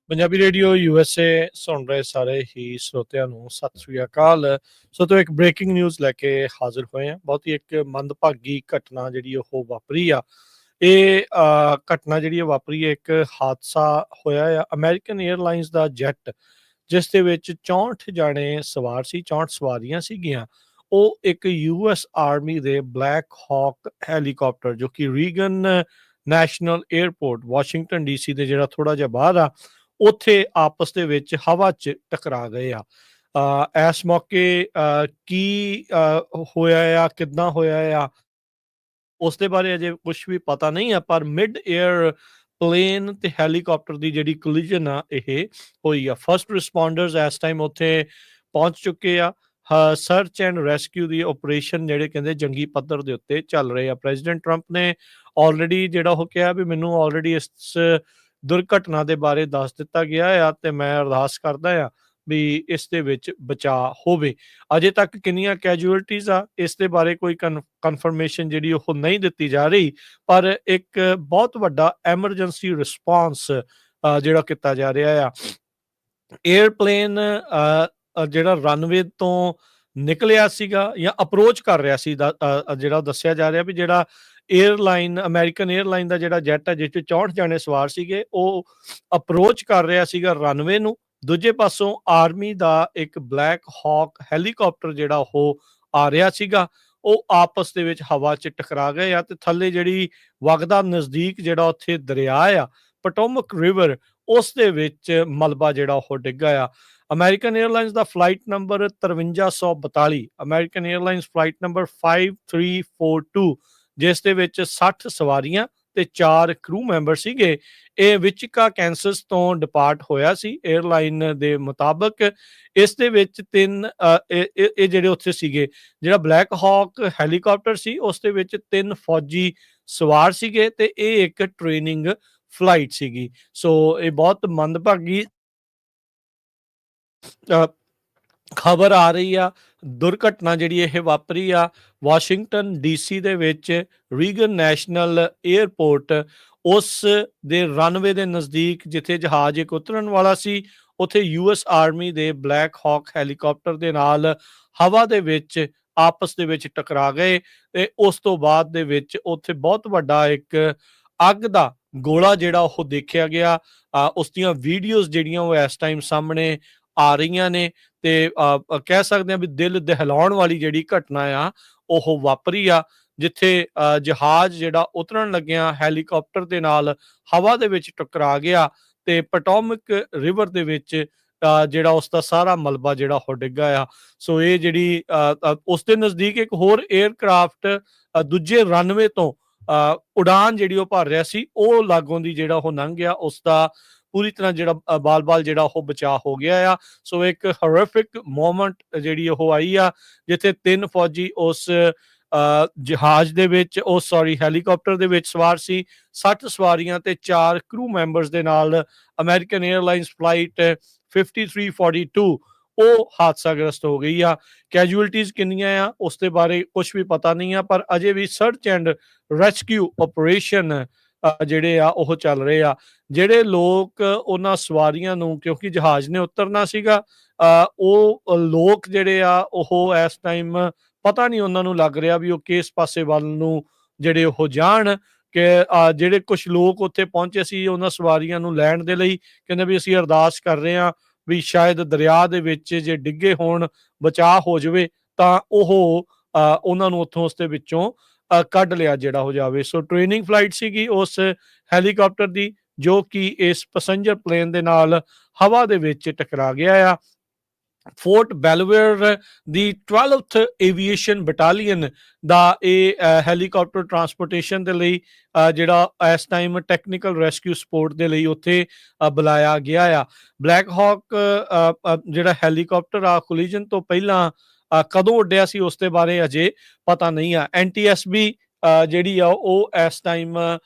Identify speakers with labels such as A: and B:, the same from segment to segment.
A: Punjabi radio USA ਸੁਣ ਰਹੇ ਸਾਰੇ ਹੀ ਸਰੋਤਿਆਂ ਨੂੰ ਸਤਿ ਸ੍ਰੀ ਅਕਾਲ। ਸੋ ਤੋਂ ਇੱਕ ਬ੍ਰੇਕਿੰਗ ਨਿਊਜ਼ ਲੈ ਕੇ ਹਾਜ਼ਰ ਹੋਏ ਹਾਂ। ਬਹੁਤ ਹੀ ਇੱਕ ਮੰਦਭਾਗੀ ਘਟਨਾ ਜਿਹੜੀ ਉਹ ਵਾਪਰੀ ਆ। ਇਹ ਘਟਨਾ ਜਿਹੜੀ ਵਾਪਰੀ ਹੈ, ਇੱਕ ਹਾਦਸਾ ਹੋਇਆ ਆ ਅਮਰੀਕਨ 에ਅਰਲਾਈਨਸ ਦਾ ਜੈਟ, ਜਿਸ ਦੇ ਵਿੱਚ 64 ਜਾਣੇ ਸਵਾਰ ਸੀ, 64 ਸਵਾਰੀਆਂ ਸੀਗੀਆਂ। ਉਹ ਇੱਕ US ਆਰਮੀ ਦੇ ਬਲੈਕ ਹਾਕ ਹੈਲੀਕਾਪਟਰ, ਜੋ ਕਿ Reagan national airport Washington DC ਦੇ ਜਿਹੜਾ ਥੋੜਾ ਜਿਹਾ ਬਾਹਰ ਆ, ਉੱਥੇ ਆਪਸ ਦੇ ਵਿੱਚ ਹਵਾ 'ਚ ਟਕਰਾ ਗਏ ਆ। ਇਸ ਮੌਕੇ ਕੀ ਹੋਇਆ ਆ, ਕਿੱਦਾਂ ਹੋਇਆ ਆ, ਉਸ ਦੇ ਬਾਰੇ ਅਜੇ ਕੁਝ ਵੀ ਪਤਾ ਨਹੀਂ ਆ। ਪਰ ਮਿਡ ਏਅਰ ਪਲੇਨ ਤੇ ਹੈਲੀਕਾਪਟਰ ਦੀ ਜਿਹੜੀ ਕੋਲੀਜਨ ਆ ਇਹ ਹੋਈ ਆ। ਫਸਟ ਰਿਸਪੌਂਡਰਸ ਇਸ ਟਾਈਮ ਉੱਥੇ ਪਹੁੰਚ ਚੁੱਕੇ ਆ। Search and rescue the operation ਜਿਹੜੇ ਕਹਿੰਦੇ ਜੰਗੀ ਪੱਧਰ ਦੇ ਉੱਤੇ ਚੱਲ ਰਹੇ ਆ। ਪ੍ਰੈਜ਼ੀਡੈਂਟ ਟਰੰਪ ਨੇ ਆਲਰੇਡੀ ਜਿਹੜਾ ਉਹ ਕਿਹਾ ਵੀ ਮੈਨੂੰ ਆਲਰੇਡੀ ਇਸ ਦੁਰਘਟਨਾ ਦੇ ਬਾਰੇ ਦੱਸ ਦਿੱਤਾ ਗਿਆ ਆ ਤੇ ਮੈਂ ਅਰਦਾਸ ਕਰਦਾ ਆ ਵੀ ਇਸ ਦੇ ਵਿੱਚ ਬਚਾਅ ਹੋਵੇ। ਅਜੇ ਤੱਕ ਕਿੰਨੀਆਂ ਕੈਜੂਅਲਟੀਜ਼ ਆ ਇਸ ਦੇ ਬਾਰੇ ਕੋਈ ਕਨਫਰਮੇਸ਼ਨ ਜਿਹੜੀ ਉਹ ਨਹੀਂ ਦਿੱਤੀ ਜਾ ਰਹੀ, ਪਰ ਇੱਕ ਬਹੁਤ ਵੱਡਾ ਐਮਰਜੈਂਸੀ ਰਿਸਪੌਂਸ ਜਿਹੜਾ ਕੀਤਾ ਜਾ ਰਿਹਾ ਆ। ਏਅਰਪਲੇਨ ਜਿਹੜਾ ਰਨਵੇ ਤੋਂ ਨਿਕਲਿਆ ਸੀਗਾ ਜਾਂ ਅਪਰੋਚ ਕਰ ਰਿਹਾ ਸੀ, ਜਿਹੜਾ ਦੱਸਿਆ ਜਾ ਰਿਹਾ ਵੀ ਜਿਹੜਾ ਏਅਰਲਾਈਨ ਅਮਰੀਕਨ ਏਅਰਲਾਈਨ ਦਾ ਜਿਹੜਾ ਜੈਟ ਹੈ ਜਿਸ 'ਚ 64 ਜਾਣੇ ਸਵਾਰ ਸੀਗੇ, ਉਹ ਅਪਰੋਚ ਕਰ ਰਿਹਾ ਸੀਗਾ ਰਨਵੇ ਨੂੰ। ਦੂਜੇ ਪਾਸੋਂ ਆਰਮੀ ਦਾ ਇੱਕ ਬਲੈਕ ਹਾਕ ਹੈਲੀਕਾਪਟਰ ਜਿਹੜਾ ਉਹ ਆ ਰਿਹਾ ਸੀਗਾ, ਉਹ ਆਪਸ ਦੇ ਵਿੱਚ ਹਵਾ 'ਚ ਟਕਰਾ ਗਏ ਆ ਤੇ ਥੱਲੇ ਜਿਹੜੀ ਵਗਦਾ ਨਜ਼ਦੀਕ ਜਿਹੜਾ ਉੱਥੇ ਦਰਿਆ ਆ ਪਟੋਮਕ ਰਿਵਰ, ਉਸ ਦੇ ਵਿੱਚ ਮਲਬਾ ਜਿਹੜਾ ਉਹ ਡਿੱਗਾ ਆ। ਅਮਰੀਕਨ 에ਅਰਲਾਈਨਸ ਦਾ flight number 5342, American airlines flight number 5342, ਜਿਸ ਦੇ ਵਿੱਚ 60 ਸਵਾਰੀਆਂ ਤੇ 4 ਕਰੂ ਮੈਂਬਰ ਸੀਗੇ। ਇਹ ਵਿਚਿਕਾ ਕੈਂਸਸ ਤੋਂ ਡਿਪਾਰਟ ਹੋਇਆ ਸੀ 에ਅਰਲਾਈਨ ਦੇ ਮੁਤਾਬਕ। ਇਸ ਦੇ ਵਿੱਚ ਇਹ ਜਿਹੜੇ ਉੱਥੇ ਸੀਗੇ, ਜਿਹੜਾ ਬਲੈਕ ਹਾਕ ਹੈਲੀਕਾਪਟਰ ਸੀ ਉਸ ਦੇ ਵਿੱਚ 3 ਫੌਜੀ ਸਵਾਰ ਸੀਗੇ ਤੇ ਇਹ ਇੱਕ ਟ੍ਰੇਨਿੰਗ ਫਲਾਈਟ ਸੀਗੀ। ਸੋ ਇਹ ਬਹੁਤ ਮੰਦਭਾਗੀ ਖਬਰ ਆ ਰਹੀ ਆ। ਦੁਰਘਟਨਾ ਜਿਹੜੀ ਇਹ ਵਾਪਰੀ ਆ ਵਾਸ਼ਿੰਗਟਨ DC ਦੇ ਵਿੱਚ ਰੀਗਨ ਨੈਸ਼ਨਲ 에ਅਰਪੋਰਟ, ਉਸ ਦੇ ਰਨਵੇ ਦੇ ਨਜ਼ਦੀਕ ਜਿੱਥੇ ਜਹਾਜ਼ ਇੱਕ ਉਤਰਨ ਵਾਲਾ ਸੀ, ਉੱਥੇ US ਆਰਮੀ ਦੇ ਬਲੈਕ ਹਾਕ ਹੈਲੀਕਾਪਟਰ ਦੇ ਨਾਲ ਹਵਾ ਦੇ ਵਿੱਚ ਆਪਸ ਦੇ ਵਿੱਚ ਟਕਰਾ ਗਏ ਤੇ ਉਸ ਤੋਂ ਬਾਅਦ ਦੇ ਵਿੱਚ ਉੱਥੇ ਬਹੁਤ ਵੱਡਾ ਇੱਕ ਅੱਗ ਦਾ ਗੋਲਾ ਜਿਹੜਾ ਉਹ ਦੇਖਿਆ ਗਿਆ। ਉਸ ਦੀਆਂ ਵੀਡੀਓਜ਼ ਜਿਹੜੀਆਂ ਉਹ ਇਸ ਟਾਈਮ ਸਾਹਮਣੇ ਆ ਰਹੀਆਂ ਨੇ ਤੇ ਕਹਿ ਸਕਦੇ ਹਾਂ ਵੀ ਦਿਲ ਦਹਿਲਾਉਣ ਵਾਲੀ ਜਿਹੜੀ ਘਟਨਾ ਆ ਉਹ ਵਾਪਰੀ ਆ, ਜਿੱਥੇ ਜਹਾਜ਼ ਜਿਹੜਾ ਉਤਰਨ ਲੱਗਿਆ ਹੈਲੀਕਾਪਟਰ ਦੇ ਨਾਲ ਹਵਾ ਦੇ ਵਿੱਚ ਟਕਰਾ ਗਿਆ ਤੇ ਪਟੋਮਕ ਰਿਵਰ ਦੇ ਵਿੱਚ ਜਿਹੜਾ ਉਸ ਦਾ ਸਾਰਾ ਮਲਬਾ ਜਿਹੜਾ ਉਹ ਡਿੱਗਾ ਆ। ਸੋ ਇਹ ਜਿਹੜੀ ਉਸ ਦੇ ਨਜ਼ਦੀਕ ਇੱਕ ਹੋਰ 에ਅਰਕ੍ਰਾਫਟ ਦੂਜੇ ਰਨਵੇ ਤੋਂ ਉਡਾਨ ਜਿਹੜੀ ਉਹ ਭਰ ਰਿਹਾ ਸੀ, ਉਹ ਲਾਗੋਂ ਦੀ ਜਿਹੜਾ ਉਹ ਲੰਘ ਗਿਆ, ਉਸ ਦਾ ਪੂਰੀ ਤਰ੍ਹਾਂ ਜਿਹੜਾ ਬਾਲ ਜਿਹੜਾ ਉਹ ਬਚਾਅ ਹੋ ਗਿਆ ਆ। ਸੋ ਇੱਕ ਹੋਰਿਫਿਕ ਮੂਮੈਂਟ ਜਿਹੜੀ ਉਹ ਆਈ ਆ, ਜਿੱਥੇ 3 ਫੌਜੀ ਉਸ ਜਹਾਜ਼ ਦੇ ਵਿੱਚ ਹੈਲੀਕਾਪਟਰ ਦੇ ਵਿੱਚ ਸਵਾਰ ਸੀ, 60 ਸਵਾਰੀਆਂ ਤੇ 4 ਕਰੂ ਮੈਂਬਰਸ ਦੇ ਨਾਲ ਅਮਰੀਕਨ 에ਅਰਲਾਈਨਸ ਫਲਾਈਟ 5342 ਉਹ ਹਾਦਸਾਗ੍ਰਸਤ ਹੋ ਗਈ ਆ। ਕੈਜੂਅਲਟੀਜ਼ ਕਿੰਨੀਆਂ ਆ ਉਸ ਦੇ ਬਾਰੇ ਕੁਝ ਵੀ ਪਤਾ ਨਹੀਂ ਆ, ਪਰ ਅਜੇ ਵੀ ਸਰਚ ਐਂਡ ਰੈਸਕਿਊ ਆਪਰੇਸ਼ਨ ਜਿਹੜੇ ਆ ਉਹ ਚੱਲ ਰਹੇ ਆ। ਜਿਹੜੇ ਲੋਕ ਉਹਨਾਂ ਸਵਾਰੀਆਂ ਨੂੰ, ਕਿਉਂਕਿ ਜਹਾਜ਼ ਨੇ ਉਤਰਨਾ ਸੀਗਾ, ਉਹ ਲੋਕ ਜਿਹੜੇ ਆ ਉਹ ਇਸ ਟਾਈਮ ਪਤਾ ਨਹੀਂ ਉਹਨਾਂ ਨੂੰ ਲੱਗ ਰਿਹਾ ਵੀ ਉਹ ਕਿਸ ਪਾਸੇ ਵੱਲ ਨੂੰ ਜਿਹੜੇ ਉਹ ਜਾਣ। ਕਿ ਜਿਹੜੇ ਕੁਝ ਲੋਕ ਉੱਥੇ ਪਹੁੰਚੇ ਸੀ ਉਹਨਾਂ ਸਵਾਰੀਆਂ ਨੂੰ ਲੈਣ ਦੇ ਲਈ, ਕਹਿੰਦੇ ਵੀ ਅਸੀਂ ਅਰਦਾਸ ਕਰ ਰਹੇ ਹਾਂ ਵੀ ਸ਼ਾਇਦ ਦਰਿਆ ਦੇ ਵਿੱਚ ਜੇ ਡਿੱਗੇ ਹੋਣ, ਬਚਾਅ ਹੋ ਜਾਵੇ ਤਾਂ ਉਹ ਉਹਨਾਂ ਨੂੰ ਉੱਥੋਂ ਉਸ ਦੇ ਵਿੱਚੋਂ ਕੱਢ ਲਿਆ ਜਿਹੜਾ ਹੋ ਜਾਵੇ। ਸੋ ਟ੍ਰੇਨਿੰਗ ਫਲਾਈਟ ਸੀਗੀ ਉਸ ਹੈਲੀਕਾਪਟਰ ਦੀ, ਜੋ ਕਿ ਇਸ ਪੈਸੇਂਜਰ ਪਲੇਨ ਦੇ ਨਾਲ ਹਵਾ ਦੇ ਵਿੱਚ ਟਕਰਾ ਗਿਆ ਆ। ਫੋਰਟ ਬੈਲਵੇਅਰ ਦੀ 12th ਏਵੀਏਸ਼ਨ ਬਟਾਲੀਅਨ ਦਾ ਇਹ ਹੈਲੀਕਾਪਟਰ ਟਰਾਂਸਪੋਰਟੇਸ਼ਨ ਦੇ ਲਈ ਜਿਹੜਾ ਇਸ ਟਾਈਮ ਟੈਕਨੀਕਲ ਰੈਸਕਿਊ ਸਪੋਰਟ ਦੇ ਲਈ ਉੱਥੇ ਬੁਲਾਇਆ ਗਿਆ ਆ। ਬਲੈਕ ਹਾਕ ਜਿਹੜਾ ਹੈਲੀਕਾਪਟਰ ਆ ਕੋਲੀਜਨ ਤੋਂ ਪਹਿਲਾਂ ਕਦੋਂ ਉੱਡਿਆ ਸੀ ਉਸ ਦੇ ਬਾਰੇ ਅਜੇ ਪਤਾ ਨਹੀਂ ਆ। NTSB ਜਿਹੜੀ ਆ ਉਹ ਇਸ ਟਾਈਮ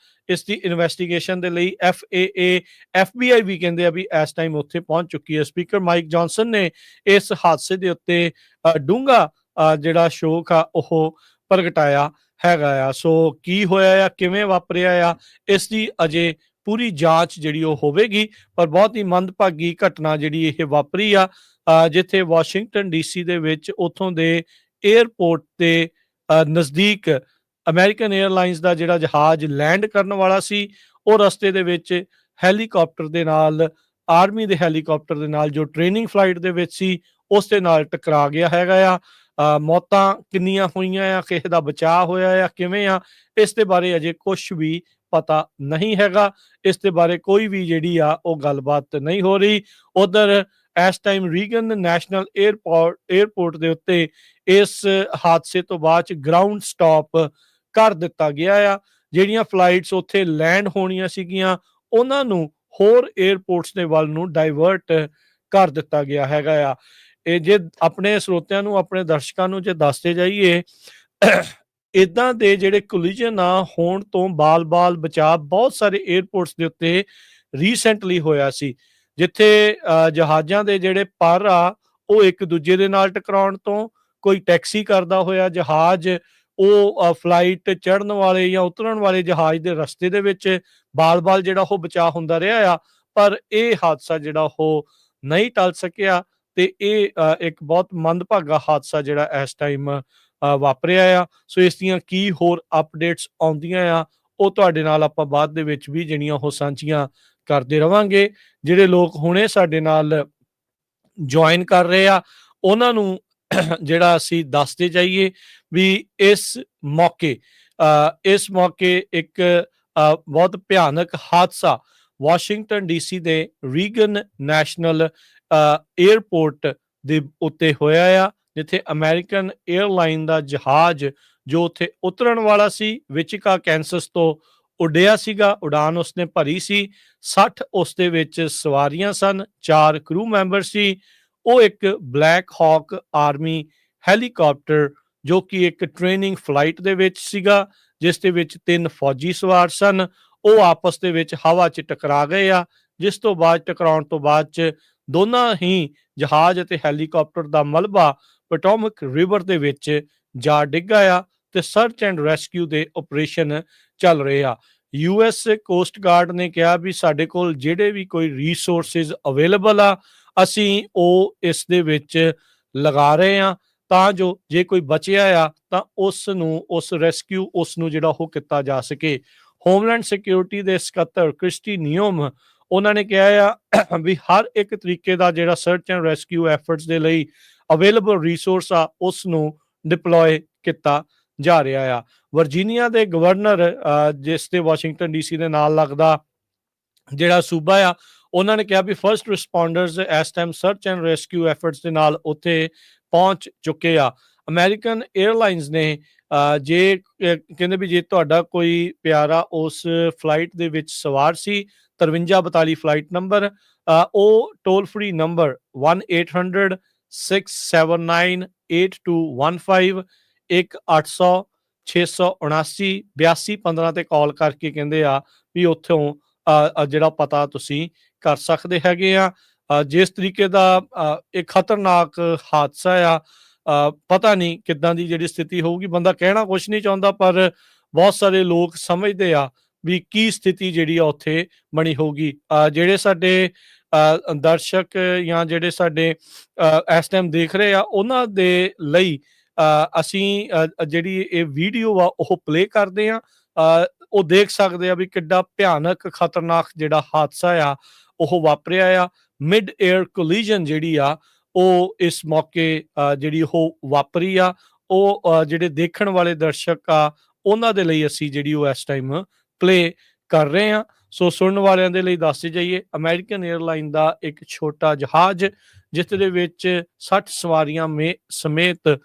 A: ਇਸ ਦੀ ਇਨਵੈਸਟੀਗੇਸ਼ਨ ਦੇ ਲਈ FAA FBI ਵੀ ਕਹਿੰਦੇ ਆ ਵੀ ਇਸ ਟਾਈਮ ਉੱਥੇ ਪਹੁੰਚ ਚੁੱਕੀ ਹੈ। ਸਪੀਕਰ ਮਾਈਕ ਜੌਨਸਨ ਨੇ ਇਸ ਹਾਦਸੇ ਦੇ ਉੱਤੇ ਡੂੰਘਾ ਜਿਹੜਾ ਸ਼ੋਕ ਆ ਉਹ ਪ੍ਰਗਟਾਇਆ ਹੈਗਾ ਆ। ਸੋ ਕੀ ਹੋਇਆ ਆ, ਕਿਵੇਂ ਵਾਪਰਿਆ ਆ, ਇਸ ਦੀ ਅਜੇ ਪੂਰੀ ਜਾਂਚ ਜਿਹੜੀ ਉਹ ਹੋਵੇਗੀ। ਪਰ ਬਹੁਤ ਹੀ ਮੰਦਭਾਗੀ ਘਟਨਾ ਜਿਹੜੀ ਇਹ ਵਾਪਰੀ ਆ, ਜਿੱਥੇ ਵਾਸ਼ਿੰਗਟਨ DC ਦੇ ਵਿੱਚ ਉੱਥੋਂ ਦੇ 에ਅਰਪੋਰਟ ਦੇ ਨਜ਼ਦੀਕ ਅਮਰੀਕਨ 에ਅਰਲਾਈਨਸ ਦਾ ਜਿਹੜਾ ਜਹਾਜ਼ ਲੈਂਡ ਕਰਨ ਵਾਲਾ ਸੀ, ਉਹ ਰਸਤੇ ਦੇ ਵਿੱਚ ਹੈਲੀਕਾਪਟਰ ਦੇ ਨਾਲ, ਆਰਮੀ ਦੇ ਹੈਲੀਕਾਪਟਰ ਦੇ ਨਾਲ ਜੋ ਟ੍ਰੇਨਿੰਗ ਫਲਾਈਟ ਦੇ ਵਿੱਚ ਸੀ, ਉਸ ਦੇ ਨਾਲ ਟਕਰਾ ਗਿਆ ਹੈਗਾ ਆ। ਮੌਤਾਂ ਕਿੰਨੀਆਂ ਹੋਈਆਂ ਆ, ਕਿਸੇ ਦਾ ਬਚਾਅ ਹੋਇਆ ਆ, ਕਿਵੇਂ ਆ, ਇਸ ਦੇ ਬਾਰੇ ਅਜੇ ਕੁਛ ਵੀ ਪਤਾ ਨਹੀਂ ਹੈਗਾ। ਇਸ ਦੇ ਬਾਰੇ ਕੋਈ ਵੀ ਜਿਹੜੀ ਆ ਉਹ ਗੱਲਬਾਤ ਨਹੀਂ ਹੋ ਰਹੀ। ਉਧਰ ਇਸ ਟਾਈਮ ਰੀਗਨ ਨੈਸ਼ਨਲ 에ਅਰਪੋਰਟ ਦੇ ਉੱਤੇ ਇਸ ਹਾਦਸੇ ਤੋਂ ਬਾਅਦ ਚ ਗਰਾਊਂਡ ਸਟਾਪ ਕਰ ਦਿੱਤਾ ਗਿਆ ਆ। ਜਿਹੜੀਆਂ ਫਲਾਈਟਸ ਉੱਥੇ ਲੈਂਡ ਹੋਣੀਆਂ ਸੀਗੀਆਂ, ਉਹਨਾਂ ਨੂੰ ਹੋਰ 에ਅਰਪੋਰਟਸ ਦੇ ਵੱਲ ਨੂੰ ਡਾਇਵਰਟ ਕਰ ਦਿੱਤਾ ਗਿਆ ਹੈਗਾ ਆ। ਇਹ ਜੇ ਆਪਣੇ ਸਰੋਤਿਆਂ ਨੂੰ, ਆਪਣੇ ਦਰਸ਼ਕਾਂ ਨੂੰ ਜੇ ਦੱਸਦੇ ਜਾਈਏ, ਇਦਾਂ ਦੇ ਜਿਹੜੇ ਕੋਲੀਜਨ ਆ ਹੋਣ ਤੋਂ ਬਾਲ-ਬਾਲ ਬਚਾਅ ਬਹੁਤ ਸਾਰੇ 에ਅਰਪੋਰਟਸ ਦੇ ਉੱਤੇ ਰੀਸੈਂਟਲੀ ਹੋਇਆ ਸੀ, ਜਿੱਥੇ ਜਹਾਜ਼ਾਂ ਦੇ ਜਿਹੜੇ ਪਰ ਆ ਉਹ ਇੱਕ ਦੂਜੇ ਦੇ ਨਾਲ ਟਕਰਾਉਣ ਤੋਂ, ਕੋਈ ਟੈਕਸੀ ਕਰਦਾ ਹੋਇਆ ਜਹਾਜ਼ ਉਹ ਫਲਾਈਟ ਚੜ੍ਹਨ ਵਾਲੇ ਜਾਂ ਉਤਰਨ ਵਾਲੇ ਜਹਾਜ਼ ਦੇ ਰਸਤੇ ਦੇ ਵਿੱਚ ਬਾਲ-ਬਾਲ ਜਿਹੜਾ ਉਹ ਬਚਾਅ ਹੁੰਦਾ ਰਿਹਾ ਆ। ਪਰ ਇਹ ਹਾਦਸਾ ਜਿਹੜਾ ਉਹ ਨਹੀਂ ਟਲ ਸਕਿਆ ਤੇ ਇਹ ਇੱਕ ਬਹੁਤ ਮੰਦਭਾਗਾ ਹਾਦਸਾ ਜਿਹੜਾ ਇਸ ਟਾਈਮ ਵਾਪਰਿਆ ਆ। ਸੋ ਇਸ ਦੀਆਂ ਕੀ ਹੋਰ ਅਪਡੇਟਸ ਆਉਂਦੀਆਂ ਆ, ਉਹ ਤੁਹਾਡੇ ਨਾਲ ਆਪਾਂ ਬਾਅਦ ਦੇ ਵਿੱਚ ਵੀ ਜਿਹੜੀਆਂ ਉਹ ਸਾਂਝੀਆਂ ਕਰਦੇ ਰਵਾਂਗੇ। ਜਿਹੜੇ ਲੋਕ ਹੁਣੇ ਸਾਡੇ ਨਾਲ ਜੁਆਇਨ ਕਰ ਰਹੇ ਆ, ਉਹਨਾਂ ਨੂੰ ਜਿਹੜਾ ਅਸੀਂ ਦੱਸਦੇ ਜਾਈਏ ਵੀ ਇਸ ਮੌਕੇ ਇੱਕ ਬਹੁਤ ਭਿਆਨਕ ਹਾਦਸਾ ਵਾਸ਼ਿੰਗਟਨ DC ਦੇ ਰੀਗਨ ਨੈਸ਼ਨਲ 에ਅਰਪੋਰਟ ਦੇ ਉੱਤੇ ਹੋਇਆ ਆ, ਜਿੱਥੇ ਅਮਰੀਕਨ 에ਅਰਲਾਈਨ ਦਾ ਜਹਾਜ਼ ਜੋ ਉੱਥੇ ਉਤਰਨ ਵਾਲਾ ਸੀ, ਵਿਚਿਕਾ ਕੈਂਸਸ ਤੋਂ ਉੱਡਿਆ ਸੀਗਾ। ਉਡਾਨ ਉਸਨੇ ਭਰੀ ਸੀ, 60 ਉਸ ਦੇ ਵਿੱਚ ਸਵਾਰੀਆਂ ਸਨ, 4 ਕਰੂ ਮੈਂਬਰ ਸੀ। ਉਹ ਇੱਕ ਬਲੈਕ ਹਾਕ ਆਰਮੀ ਹੈਲੀਕਾਪਟਰ ਜੋ ਕਿ ਇੱਕ ਟ੍ਰੇਨਿੰਗ ਫਲਾਈਟ ਦੇ ਵਿੱਚ ਸੀਗਾ, ਜਿਸ ਦੇ ਵਿੱਚ 3 ਫੌਜੀ ਸਵਾਰ ਸਨ, ਉਹ ਆਪਸ ਦੇ ਵਿੱਚ ਹਵਾ 'ਚ ਟਕਰਾ ਗਏ ਆ। ਜਿਸ ਤੋਂ ਬਾਅਦ ਟਕਰਾਉਣ ਤੋਂ ਬਾਅਦ 'ਚ ਦੋਨਾਂ ਹੀ ਜਹਾਜ਼ ਅਤੇ ਹੈਲੀਕਾਪਟਰ ਦਾ ਮਲਬਾ ਪੋਟੋਮਕ ਰਿਵਰ ਦੇ ਵਿੱਚ ਜਾ ਡਿੱਗਾ ਆ ਤੇ ਸਰਚ ਐਂਡ ਰੈਸਕਿਊ ਦੇ ਆਪਰੇਸ਼ਨ ਚੱਲ ਰਹੇ ਆ। US ਕੋਸਟ ਗਾਰਡ ਨੇ ਕਿਹਾ ਵੀ ਸਾਡੇ ਕੋਲ ਜਿਹੜੇ ਵੀ ਕੋਈ ਰਿਸੋਰਸਿਸ ਅਵੇਲੇਬਲ ਆ, ਅਸੀਂ ਉਹ ਇਸ ਦੇ ਵਿੱਚ ਲਗਾ ਰਹੇ ਆ, ਤਾਂ ਜੋ ਜੇ ਕੋਈ ਬਚਿਆ ਆ ਤਾਂ ਉਸ ਨੂੰ ਜਿਹੜਾ ਉਹ ਕੀਤਾ ਜਾ ਸਕੇ। ਹੋਮਲੈਂਡ ਸਿਕਿਉਰਿਟੀ ਦੇ ਸਕੱਤਰ ਕ੍ਰਿਸਟੀ ਨਿਯਮ, ਉਹਨਾਂ ਨੇ ਕਿਹਾ ਆ ਵੀ ਹਰ ਇੱਕ ਤਰੀਕੇ ਦਾ ਜਿਹੜਾ ਸਰਚ ਐਂਡ ਰੈਸਕਿਊ ਐਫਰਟਸ ਦੇ ਲਈ ਅਵੇਲੇਬਲ ਰਿਸੋਰਸ ਆ, ਉਸ ਨੂੰ ਡਿਪਲੋਏ ਕੀਤਾ ਜਾ ਰਿਹਾ ਆ। ਵਰਜੀਨੀਆ ਦੇ ਗਵਰਨਰ, ਜਿਸ ਤੇ ਵਾਸ਼ਿੰਗਟਨ DC ਦੇ ਨਾਲ ਲੱਗਦਾ ਜਿਹੜਾ ਸੂਬਾ ਆ, ਉਹਨਾਂ ਨੇ ਕਿਹਾ ਵੀ ਫਰਸਟ ਰਿਸਪੌਂਡਰਸ ਇਸ time search and rescue efforts ਦੇ ਨਾਲ ਉੱਥੇ ਪਹੁੰਚ ਚੁੱਕੇ ਆ। ਅਮਰੀਕਨ 에ਅਰਲਾਈਨਸ ਨੇ ਜੇ ਕਹਿੰਦੇ ਵੀ ਜੇ ਤੁਹਾਡਾ ਕੋਈ ਪਿਆਰਾ ਉਸ ਫਲਾਈਟ ਦੇ ਵਿੱਚ ਸਵਾਰ ਸੀ, 5342 ਫਲਾਈਟ ਨੰਬਰ, ਉਹ ਟੋਲ ਫ੍ਰੀ ਨੰਬਰ 1-800-679-8215 1-800-679-8215 ਤੇ ਕਾਲ ਕਰਕੇ ਕਹਿੰਦੇ ਆ ਵੀ ਉੱਥੋਂ ਜਿਹੜਾ ਪਤਾ ਤੁਸੀਂ ਕਰ ਸਕਦੇ ਹੈਗੇ ਆ। ਜਿਸ ਤਰੀਕੇ ਦਾ ਇੱਕ ਖਤਰਨਾਕ ਹਾਦਸਾ ਆ, ਪਤਾ ਨਹੀਂ ਕਿੱਦਾਂ ਦੀ ਜਿਹੜੀ ਸਥਿਤੀ ਹੋਊਗੀ, ਬੰਦਾ ਕਹਿਣਾ ਕੁਛ ਨਹੀਂ ਚਾਹੁੰਦਾ, ਪਰ ਬਹੁਤ ਸਾਰੇ ਲੋਕ ਸਮਝਦੇ ਆ ਵੀ ਕੀ ਸਥਿਤੀ ਜਿਹੜੀ ਆ ਉੱਥੇ ਬਣੀ ਹੋਊਗੀ। ਜਿਹੜੇ ਸਾਡੇ ਦਰਸ਼ਕ ਜਾਂ ਜਿਹੜੇ ਸਾਡੇ ਇਸ ਟਾਈਮ ਦੇਖ ਰਹੇ ਆ, ਉਹਨਾਂ ਦੇ ਲਈ ਅਸੀਂ ਜਿਹੜੀ ਇਹ ਵੀਡੀਓ ਆ ਉਹ ਪਲੇ ਕਰਦੇ ਆ। ਉਹ ਦੇਖ ਸਕਦੇ ਆ ਵੀ ਕਿੱਡਾ ਭਿਆਨਕ ਖਤਰਨਾਕ ਜਿਹੜਾ ਹਾਦਸਾ ਆ ਉਹ ਵਾਪਰਿਆ ਆ। ਮਿਡ 에ਅਰ ਕੋਲੀਜਨ ਜਿਹੜੀ ਆ ਉਹ ਇਸ ਮੌਕੇ ਜਿਹੜੀ ਉਹ ਵਾਪਰੀ ਆ। ਉਹ ਜਿਹੜੇ ਦੇਖਣ ਵਾਲੇ ਦਰਸ਼ਕ ਆ, ਉਹਨਾਂ ਦੇ ਲਈ ਅਸੀਂ ਜਿਹੜੀ ਉਹ ਇਸ ਟਾਈਮ ਪਲੇ ਕਰ ਰਹੇ ਹਾਂ। ਸੋ ਸੁਣਨ ਵਾਲਿਆਂ ਦੇ ਲਈ ਦੱਸਦੇ ਜਾਈਏ, ਅਮਰੀਕਨ 에ਅਰਲਾਈਨ ਦਾ ਇੱਕ ਛੋਟਾ ਜਹਾਜ਼ ਜਿਸ ਦੇ ਵਿੱਚ 60 ਸਵਾਰੀਆਂ ਸਮੇਤ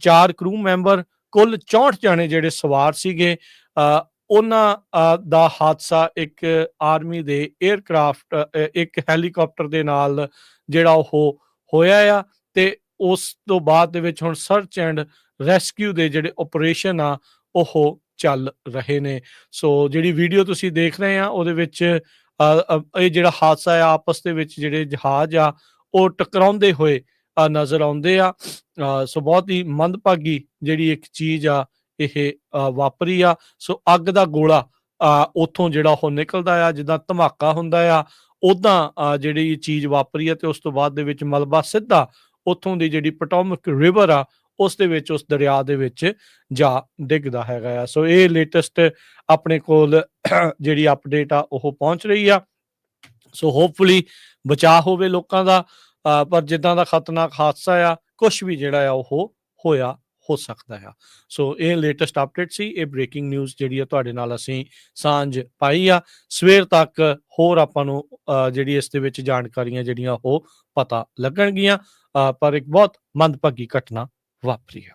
A: 4 ਕਰੂ ਮੈਂਬਰ, ਕੁੱਲ 64 ਜਾਣੇ ਜਿਹੜੇ ਸਵਾਰ ਸੀਗੇ, ਉਹਨਾਂ ਦਾ ਹਾਦਸਾ ਇੱਕ ਆਰਮੀ ਦੇ 에ਅਰਕ੍ਰਾਫਟ, ਇੱਕ ਹੈਲੀਕਾਪਟਰ ਦੇ ਨਾਲ ਜਿਹੜਾ ਉਹ ਹੋਇਆ ਆ। ਤੇ ਉਸ ਤੋਂ ਬਾਅਦ ਦੇ ਵਿੱਚ ਹੁਣ ਸਰਚ ਐਂਡ ਰੈਸਕਿਊ ਦੇ ਜਿਹੜੇ ਆਪਰੇਸ਼ਨ ਆ ਉਹ ਚੱਲ ਰਹੇ ਨੇ। ਸੋ ਜਿਹੜੀ ਵੀਡੀਓ ਤੁਸੀਂ ਦੇਖ ਰਹੇ ਆ ਉਹਦੇ ਵਿੱਚ ਇਹ ਜਿਹੜਾ ਹਾਦਸਾ ਆ ਆਪਸ ਦੇ ਵਿੱਚ ਜਿਹੜੇ ਜਹਾਜ਼ ਆ ਉਹ ਟਕਰਾਉਂਦੇ ਹੋਏ ਨਜ਼ਰ ਆਉਂਦੇ ਆ। ਸੋ ਬਹੁਤ ਹੀ ਮੰਦਭਾਗੀ ਜਿਹੜੀ ਇੱਕ ਚੀਜ਼ ਆ ਇਹ ਵਾਪਰੀ ਆ। ਸੋ ਅੱਗ ਦਾ ਗੋਲਾ ਉੱਥੋਂ ਜਿਹੜਾ ਉਹ ਨਿਕਲਦਾ ਆ, ਜਿੱਦਾਂ ਧਮਾਕਾ ਹੁੰਦਾ ਆ ਉੱਦਾਂ ਜਿਹੜੀ ਚੀਜ਼ ਵਾਪਰੀ ਆ ਤੇ ਉਸ ਤੋਂ ਬਾਅਦ ਦੇ ਵਿੱਚ ਮਲਬਾ ਸਿੱਧਾ ਉੱਥੋਂ ਦੀ ਜਿਹੜੀ ਪੋਟੋਮਕ ਰਿਵਰ ਆ ਉਸ ਦੇ ਵਿੱਚ, ਉਸ ਦਰਿਆ ਦੇ ਵਿੱਚ ਜਾ ਡਿੱਗਦਾ ਹੈਗਾ ਆ। ਸੋ ਇਹ ਲੇਟੈਸਟ ਆਪਣੇ ਕੋਲ ਜਿਹੜੀ ਅਪਡੇਟ ਆ ਉਹ ਪਹੁੰਚ ਰਹੀ ਆ। ਸੋ ਹੋਪਫੁਲੀ ਬਚਾਅ ਹੋਵੇ ਲੋਕਾਂ ਦਾ, ਪਰ ਜਿੱਦਾਂ ਦਾ ਖਤਰਨਾਕ ਹਾਦਸਾ ਆ ਕੁਛ ਵੀ ਜਿਹੜਾ ਆ ਉਹ ਹੋਇਆ ਹੋ ਸਕਦਾ ਆ। ਸੋ ਇਹ ਲੇਟੈਸਟ ਅਪਡੇਟ ਸੀ, ਇਹ ਬ੍ਰੇਕਿੰਗ ਨਿਊਜ਼ ਜਿਹੜੀ ਆ ਤੁਹਾਡੇ ਨਾਲ ਅਸੀਂ ਸਾਂਝ ਪਾਈ ਆ। ਸਵੇਰ ਤੱਕ ਹੋਰ ਆਪਾਂ ਨੂੰ ਜਿਹੜੀ ਇਸ ਦੇ ਵਿੱਚ ਜਾਣਕਾਰੀਆਂ ਜਿਹੜੀਆਂ ਉਹ ਪਤਾ ਲੱਗਣਗੀਆਂ, ਪਰ ਇੱਕ ਬਹੁਤ ਮੰਦਭਾਗੀ ਘਟਨਾ ਵਾਪਰੀ ਆ।